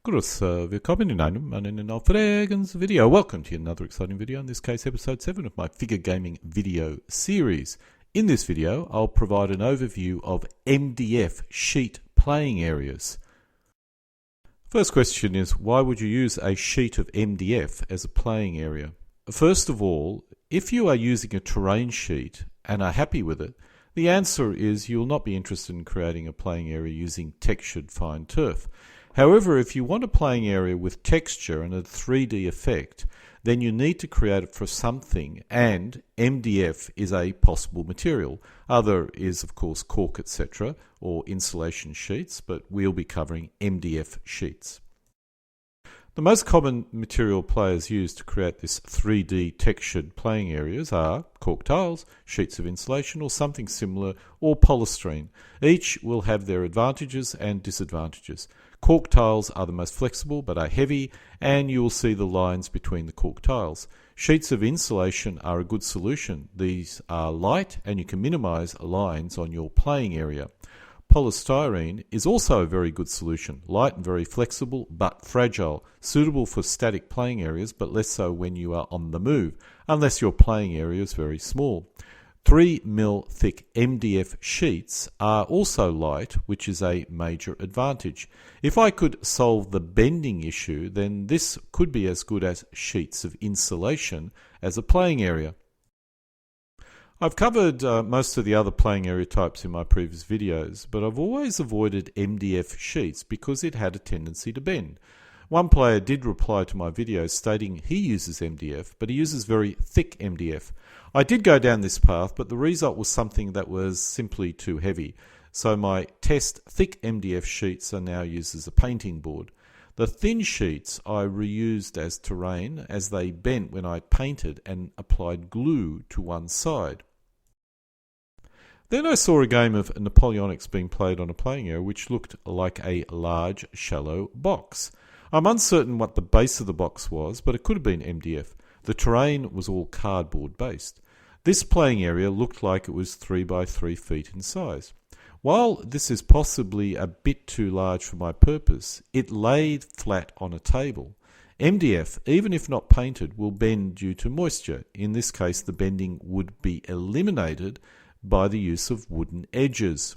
Grüß, willkommen in einem meiner Aufregens video. Welcome to another exciting video, in this case episode 7 of my figure gaming video series. In this video, I'll provide an overview of MDF sheet playing areas. First question is, why would you use a sheet of MDF as a playing area? First of all, if you are using a terrain sheet and are happy with it, the answer is you'll not be interested in creating a playing area using textured fine turf. However, if you want a playing area with texture and a 3D effect, then you need to create it for something, and MDF is a possible material. Other is, of course, cork, etc., or insulation sheets, but we'll be covering MDF sheets. The most common material players use to create this 3D textured playing areas are cork tiles, sheets of insulation or something similar, or polystyrene. Each will have their advantages and disadvantages. Cork tiles are the most flexible but are heavy, and you will see the lines between the cork tiles. Sheets of insulation are a good solution. These are light and you can minimize lines on your playing area. Polystyrene is also a very good solution, light and very flexible but fragile, suitable for static playing areas but less so when you are on the move, unless your playing area is very small. 3mm thick MDF sheets are also light, which is a major advantage. If I could solve the bending issue, then this could be as good as sheets of insulation as a playing area. I've covered most of the other playing area types in my previous videos, but I've always avoided MDF sheets because it had a tendency to bend. One player did reply to my video stating he uses MDF, but he uses very thick MDF. I did go down this path, but the result was something that was simply too heavy. So my test thick MDF sheets are now used as a painting board. The thin sheets I reused as terrain as they bent when I painted and applied glue to one side. Then I saw a game of Napoleonics being played on a playing area which looked like a large, shallow box. I'm uncertain what the base of the box was, but it could have been MDF. The terrain was all cardboard based. This playing area looked like it was 3 by 3 feet in size. While this is possibly a bit too large for my purpose, it laid flat on a table. MDF, even if not painted, will bend due to moisture. In this case, the bending would be eliminated by the use of wooden edges.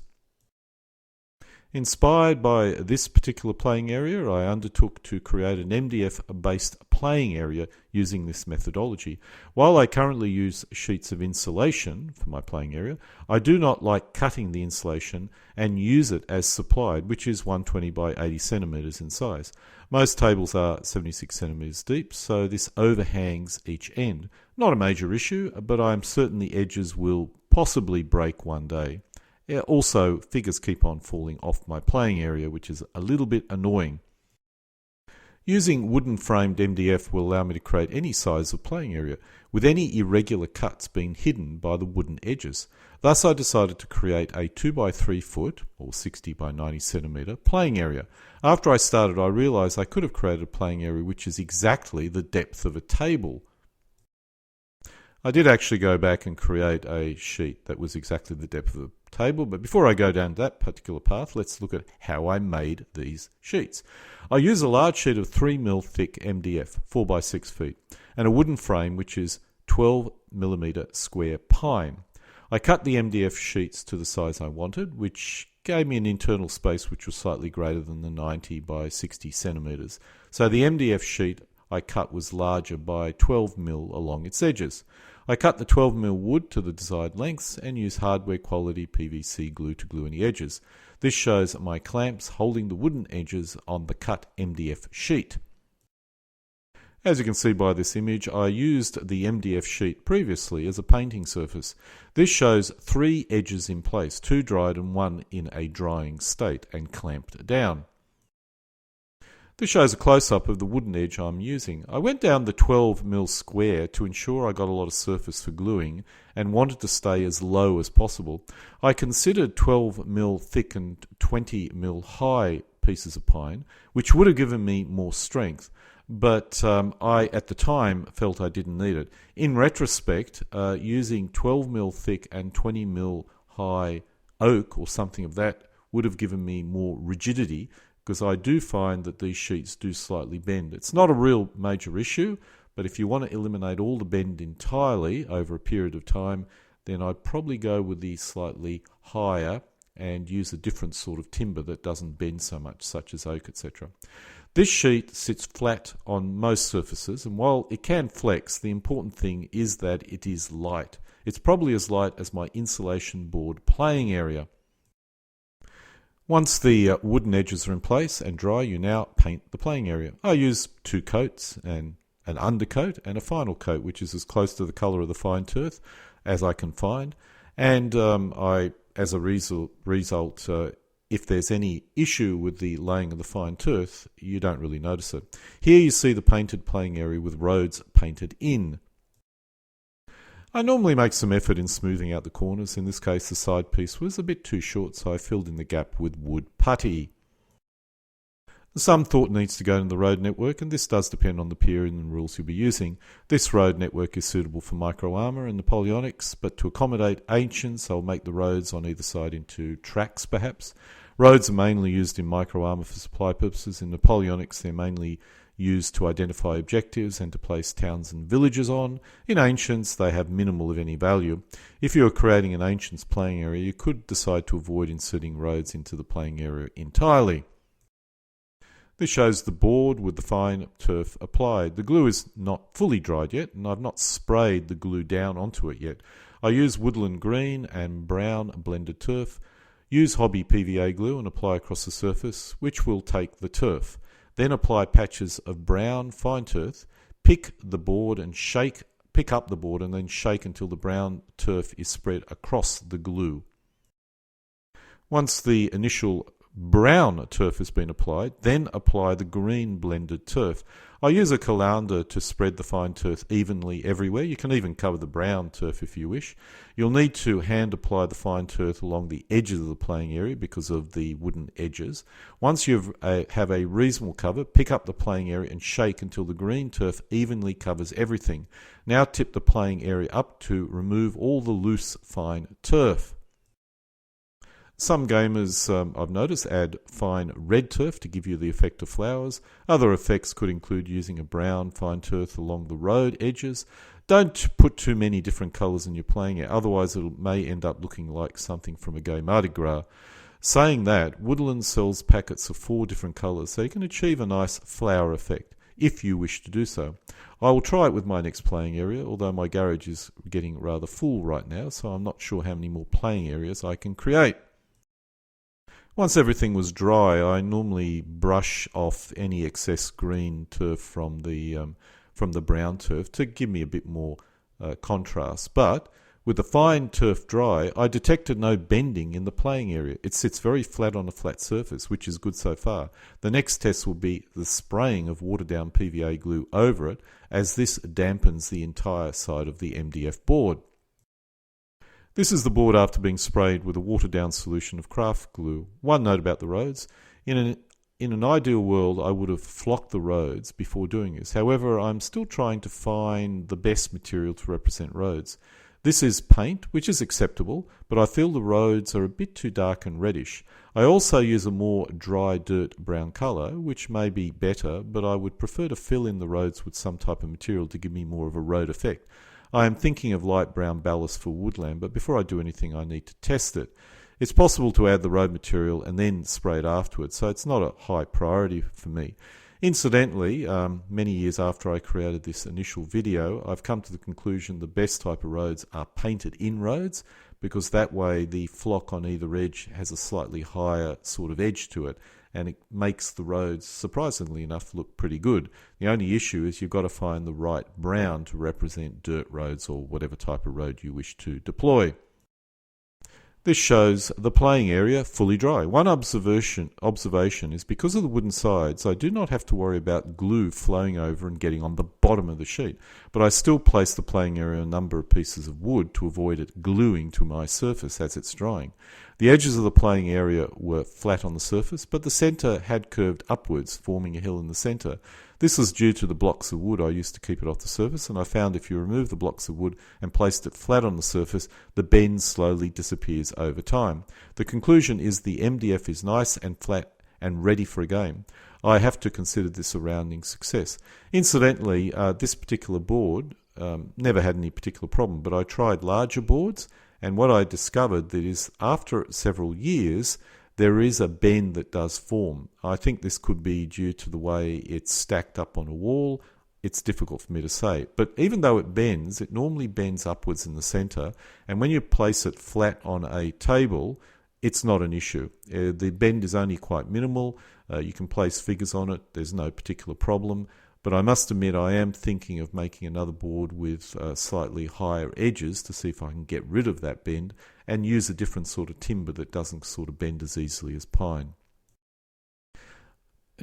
Inspired by this particular playing area, I undertook to create an MDF-based playing area using this methodology. While I currently use sheets of insulation for my playing area, I do not like cutting the insulation and use it as supplied, which is 120 by 80 centimeters in size. Most tables are 76 centimeters deep, so this overhangs each end. Not a major issue, but I am certain the edges will possibly break one day. Also, figures keep on falling off my playing area, which is a little bit annoying. Using wooden framed MDF will allow me to create any size of playing area, with any irregular cuts being hidden by the wooden edges. Thus I decided to create a 2 by 3 foot, or 60 by 90 centimeter, playing area. After I started, I realized I could have created a playing area which is exactly the depth of a table. I did actually go back and create a sheet that was exactly the depth of the table, but before I go down that particular path, let's look at how I made these sheets. I use a large sheet of 3mm thick MDF, 4 by 6 feet, and a wooden frame which is 12mm square pine. I cut the MDF sheets to the size I wanted, which gave me an internal space which was slightly greater than the 90 by 60 centimeters. So the MDF sheet I cut was larger by 12mm along its edges. I cut the 12mm wood to the desired lengths and used hardware quality PVC glue to glue any edges. This shows my clamps holding the wooden edges on the cut MDF sheet. As you can see by this image, I used the MDF sheet previously as a painting surface. This shows 3 edges in place, 2 dried and 1 in a drying state and clamped down. This shows a close-up of the wooden edge I'm using. I went down the 12mm square to ensure I got a lot of surface for gluing and wanted to stay as low as possible. I considered 12mm thick and 20mm high pieces of pine, which would have given me more strength, but I, at the time, felt I didn't need it. In retrospect, using 12mm thick and 20mm high oak or something of that would have given me more rigidity because I do find that these sheets do slightly bend. It's not a real major issue, but if you want to eliminate all the bend entirely over a period of time, then I'd probably go with the slightly higher and use a different sort of timber that doesn't bend so much, such as oak, etc. This sheet sits flat on most surfaces, and while it can flex, the important thing is that it is light. It's probably as light as my insulation board playing area. Once the wooden edges are in place and dry, you now paint the playing area. I use 2 coats, and an undercoat and a final coat, which is as close to the colour of the fine turf as I can find. And as a result, if there's any issue with the laying of the fine turf, you don't really notice it. Here you see the painted playing area with roads painted in. I normally make some effort in smoothing out the corners. In this case, the side piece was a bit too short, so I filled in the gap with wood putty. Some thought needs to go into the road network, and this does depend on the period and rules you'll be using. This road network is suitable for micro armour and Napoleonics, but to accommodate ancients, I'll make the roads on either side into tracks perhaps. Roads are mainly used in micro armour for supply purposes. In Napoleonics, they're mainly used to identify objectives and to place towns and villages on. In ancients, they have minimal of any value. If you are creating an ancients playing area, you could decide to avoid inserting roads into the playing area entirely. This shows the board with the fine turf applied. The glue is not fully dried yet, and I've not sprayed the glue down onto it yet. I use woodland green and brown blended turf. Use hobby PVA glue and apply across the surface, which will take the turf. Then apply patches of brown fine turf. Pick up the board and then shake until the brown turf is spread across the glue. Once the initial brown turf has been applied, then apply the green blended turf. I use a colander to spread the fine turf evenly everywhere. You can even cover the brown turf if you wish. You'll need to hand apply the fine turf along the edges of the playing area because of the wooden edges. Once you have a reasonable cover, pick up the playing area and shake until the green turf evenly covers everything. Now tip the playing area up to remove all the loose fine turf. Some gamers, I've noticed, add fine red turf to give you the effect of flowers. Other effects could include using a brown fine turf along the road edges. Don't put too many different colours in your playing area, otherwise it may end up looking like something from a gay Mardi Gras. Saying that, Woodland sells packets of 4 different colours, so you can achieve a nice flower effect, if you wish to do so. I will try it with my next playing area, although my garage is getting rather full right now, so I'm not sure how many more playing areas I can create. Once everything was dry, I normally brush off any excess green turf from the brown turf to give me a bit more contrast. But with the fine turf dry, I detected no bending in the playing area. It sits very flat on a flat surface, which is good so far. The next test will be the spraying of watered-down PVA glue over it, as this dampens the entire side of the MDF board. This is the board after being sprayed with a watered-down solution of craft glue. One note about the roads. In an ideal world, I would have flocked the roads before doing this. However, I'm still trying to find the best material to represent roads. This is paint, which is acceptable, but I feel the roads are a bit too dark and reddish. I also use a more dry dirt brown colour, which may be better, but I would prefer to fill in the roads with some type of material to give me more of a road effect. I am thinking of light brown ballast for woodland, but before I do anything I need to test it. It's possible to add the road material and then spray it afterwards, so it's not a high priority for me. Incidentally, many years after I created this initial video, I've come to the conclusion the best type of roads are painted in roads, because that way the flock on either edge has a slightly higher sort of edge to it, and it makes the roads, surprisingly enough, look pretty good. The only issue is you've got to find the right brown to represent dirt roads or whatever type of road you wish to deploy. This shows the playing area fully dry. One observation is because of the wooden sides, I do not have to worry about glue flowing over and getting on the bottom of the sheet, but I still place the playing area on a number of pieces of wood to avoid it gluing to my surface as it's drying. The edges of the playing area were flat on the surface, but the centre had curved upwards, forming a hill in the centre. This was due to the blocks of wood I used to keep it off the surface, and I found if you remove the blocks of wood and placed it flat on the surface, the bend slowly disappears over time. The conclusion is the MDF is nice and flat and ready for a game, I have to consider this a rounding success. Incidentally, this particular board never had any particular problem, but I tried larger boards, and what I discovered that is after several years, there is a bend that does form. I think this could be due to the way it's stacked up on a wall. It's difficult for me to say. But even though it bends, it normally bends upwards in the center. And when you place it flat on a table, it's not an issue. The bend is only quite minimal. You can place figures on it. There's no particular problem. But I must admit, I am thinking of making another board with slightly higher edges to see if I can get rid of that bend and use a different sort of timber that doesn't sort of bend as easily as pine.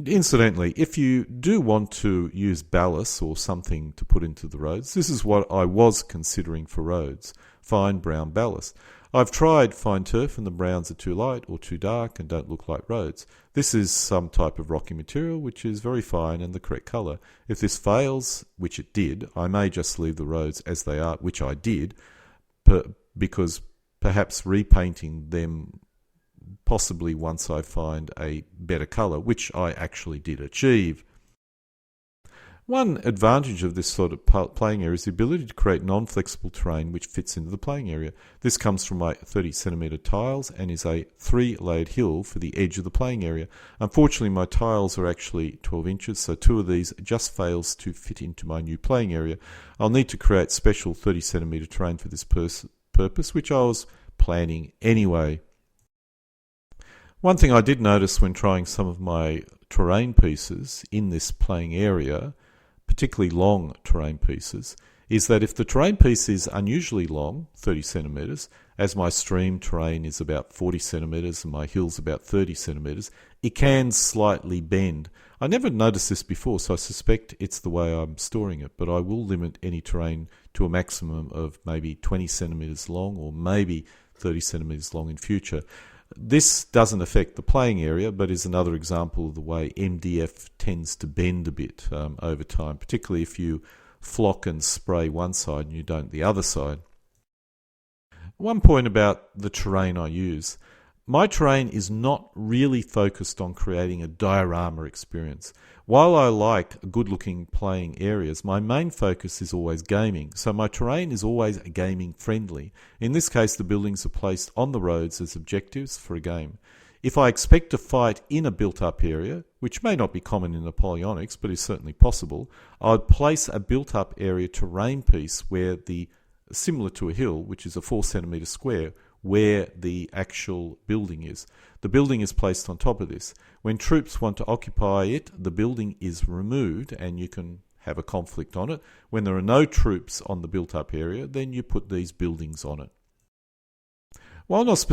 Incidentally, if you do want to use ballast or something to put into the roads, this is what I was considering for roads: fine brown ballast. I've tried fine turf and the browns are too light or too dark and don't look like roads. This is some type of rocky material which is very fine and the correct colour. If this fails, which it did, I may just leave the roads as they are, which I did, because perhaps repainting them possibly once I find a better colour, which I actually did achieve. One advantage of this sort of playing area is the ability to create non-flexible terrain which fits into the playing area. This comes from my 30cm tiles and is a 3-layered hill for the edge of the playing area. Unfortunately, my tiles are actually 12 inches, so 2 of these just fails to fit into my new playing area. I'll need to create special 30cm terrain for this purpose, which I was planning anyway. One thing I did notice when trying some of my terrain pieces in this playing area, particularly long terrain pieces, is that if the terrain piece is unusually long, 30 centimetres, as my stream terrain is about 40 centimetres and my hill's about 30 centimetres, it can slightly bend. I never noticed this before, so I suspect it's the way I'm storing it, but I will limit any terrain to a maximum of maybe 20 centimetres long or maybe 30 centimetres long in future. This doesn't affect the playing area, but is another example of the way MDF tends to bend a bit over time, particularly if you flock and spray one side and you don't the other side. One point about the terrain I use. My terrain is not really focused on creating a diorama experience. While I like good-looking playing areas, my main focus is always gaming, so my terrain is always gaming friendly. In this case, the buildings are placed on the roads as objectives for a game. If I expect to fight in a built-up area, which may not be common in Napoleonics, but is certainly possible, I'd place a built-up area terrain piece where similar to a hill, which is a 4 centimetre square, where the actual building is. The building is placed on top of this. When troops want to occupy it, the building is removed and you can have a conflict on it. When there are no troops on the built-up area, then you put these buildings on it. While it's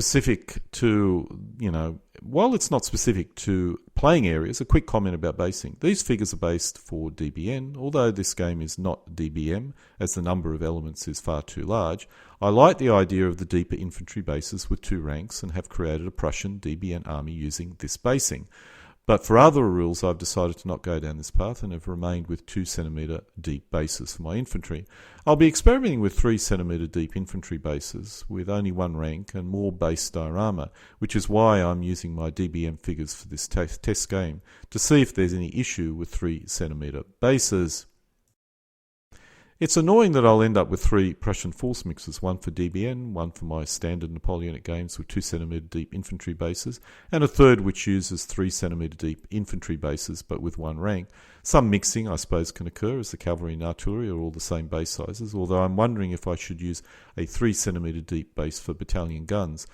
not specific to playing areas, a quick comment about basing. These figures are based for DBN, although this game is not DBM, as the number of elements is far too large. I like the idea of the deeper infantry bases with 2 ranks and have created a Prussian DBN army using this basing. But for other rules, I've decided to not go down this path and have remained with 2 centimetre deep bases for my infantry. I'll be experimenting with 3 centimetre deep infantry bases with only 1 rank and more base diorama, which is why I'm using my DBM figures for this test game, to see if there's any issue with 3 centimetre bases. It's annoying that I'll end up with 3 Prussian force mixes, 1 for DBN, 1 for my standard Napoleonic games with 2 centimetre deep infantry bases, and a third which uses 3 centimetre deep infantry bases but with 1 rank. Some mixing, I suppose, can occur as the cavalry and artillery are all the same base sizes, although I'm wondering if I should use a 3 centimetre deep base for battalion guns.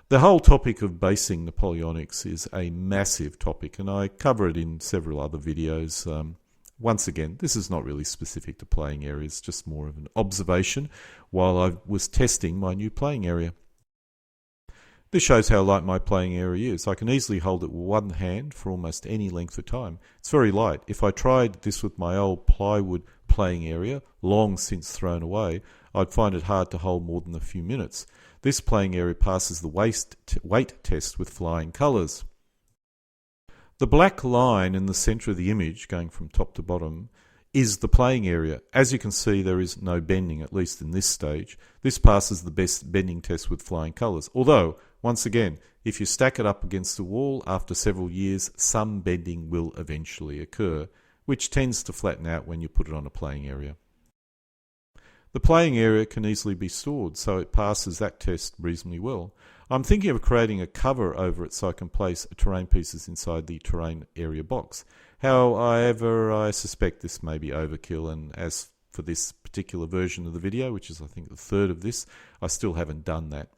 The whole topic of basing Napoleonics is a massive topic, and I cover it in several other videos. Once again, this is not really specific to playing areas, just more of an observation while I was testing my new playing area. This shows how light my playing area is. I can easily hold it with one hand for almost any length of time. It's very light. If I tried this with my old plywood playing area, long since thrown away, I'd find it hard to hold more than a few minutes. This playing area passes the weight test with flying colours. The black line in the centre of the image, going from top to bottom, is the playing area. As you can see, there is no bending, at least in this stage. This passes the best bending test with flying colours. Although, Once again, if you stack it up against the wall after several years, some bending will eventually occur, which tends to flatten out when you put it on a playing area. The playing area can easily be stored, so it passes that test reasonably well. I'm thinking of creating a cover over it so I can place terrain pieces inside the terrain area box. However, I suspect this may be overkill, and as for this particular version of the video, which is I think the third of this, I still haven't done that.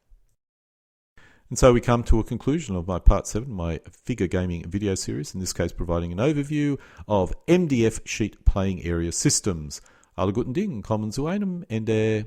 And so we come to a conclusion of my part 7, my figure gaming video series, in this case providing an overview of MDF sheet playing area systems. Alle guten Dingen, kommen zu einem Ende.